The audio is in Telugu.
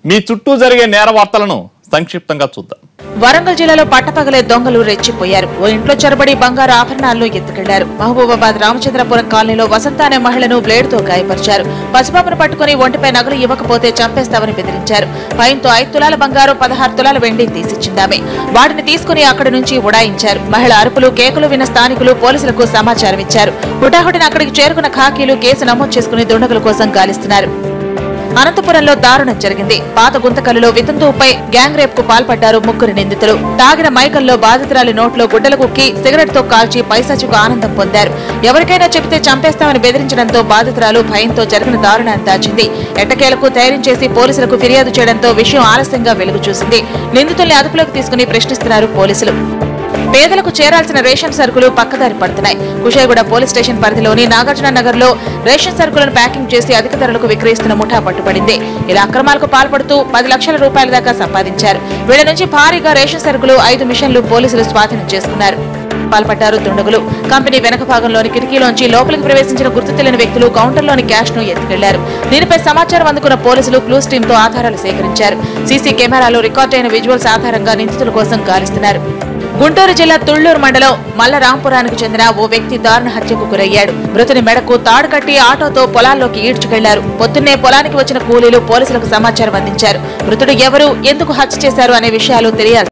మీ చుట్టూ జరిగే నేర వార్తలను సంక్షిప్తంగా చూద్దాం. వరంగల్ జిల్లాలో పట్టపగలే దొంగలు రెచ్చిపోయారు. ఓ ఇంట్లో చొరబడి బంగారు ఆభరణాలను ఎత్తుకెళ్లారు. మహబూబాబాద్ రామచంద్రపురం కాలనీలో వసంత అనే మహిళను బ్లేడ్తో గాయపరిచారు. పసిపాపను పట్టుకుని ఒంటిపై నగలు ఇవ్వకపోతే చంపేస్తామని బెదిరించారు. ఫైన్తో 5 తులాల బంగారు 16 తులాల వెండి తీసిచ్చిందామె. వాటిని తీసుకుని అక్కడి నుంచి ఉడాయించారు. మహిళ అరుపులు కేకలు విన్న స్థానికులు పోలీసులకు సమాచారం ఇచ్చారు. హుటాహుటిన అక్కడికి చేరుకున్న ఖాకీలు కేసు నమోదు చేసుకుని దుండగుల కోసం గాలిస్తున్నారు. అనంతపురంలో దారుణం జరిగింది. పాత గుంతకల్లులో వితంతువుపై గ్యాంగ్ రేప్ కు పాల్పడ్డారు 3 నిందితులు. తాగిన మైకల్లో బాధితురాలి నోట్లో గుడ్డలు కుక్కి సిగరెట్ తో కాల్చి పైశాచిక ఆనందం పొందారు. ఎవరికైనా చెబితే చంపేస్తామని బెదిరించడంతో బాధితురాలు భయంతో జరిగిన దారుణాన్ని దాచింది. ఎట్టకేలకు ధైర్యం చేసి పోలీసులకు ఫిర్యాదు చేయడంతో విషయం ఆలస్యంగా వెలుగు చూసింది. నిందితుల్ని అదుపులోకి తీసుకుని ప్రశ్నిస్తున్నారు పోలీసులు. పేదలకు చేరాల్సిన రేషన్ సరుకులు పక్కదారి పడుతున్నాయి. కుషాయిగూడ పోలీస్ స్టేషన్ పరిధిలోని నాగార్జున నగర్ లో రేషన్ సరుకులను ప్యాకింగ్ చేసి అధిక ధరలకు విక్రయిస్తున్న ముఠా పట్టుబడింది. ఇలా అక్రమాలకు పాల్పడుతూ 10 లక్షల రూపాయల దాకా సంపాదించారు. వీళ్ల నుంచి భారీగా రేషన్ సరుకులు 5 మిషన్లు పోలీసులు స్వాధీనం చేసుకున్నారు. పాల్పడ్డారు దుండగులు. కంపెనీ వెనక భాగంలోని కిటికీలోంచి లోపలికి ప్రవేశించిన గుర్తు తెలియని వ్యక్తులు కౌంటర్లోని క్యాష్ ను ఎత్తుకెళ్లారు. దీనిపై సమాచారం అందుకున్న పోలీసులు క్లూస్ టీమ్ తో ఆధారాలు సేకరించారు. సీసీ కెమెరాలో రికార్డైన విజువల్స్ ఆధారంగా నిందితుల కోసం గాలిస్తున్నారు. గుంటూరు జిల్లా తుళ్లూరు మండలం మల్లరాంపురానికి చెందిన ఓ వ్యక్తి దారుణ హత్యకు గురయ్యాడు. మృతుని మెడకు తాడు కట్టి ఆటోతో పొలాల్లోకి ఈడ్చుకెళ్లారు. పొద్దున్నే పొలానికి వచ్చిన కూలీలు పోలీసులకు సమాచారం అందించారు. మృతుడు ఎవరు, ఎందుకు హత్య చేశారు అనే విషయాలు తెలియాలి.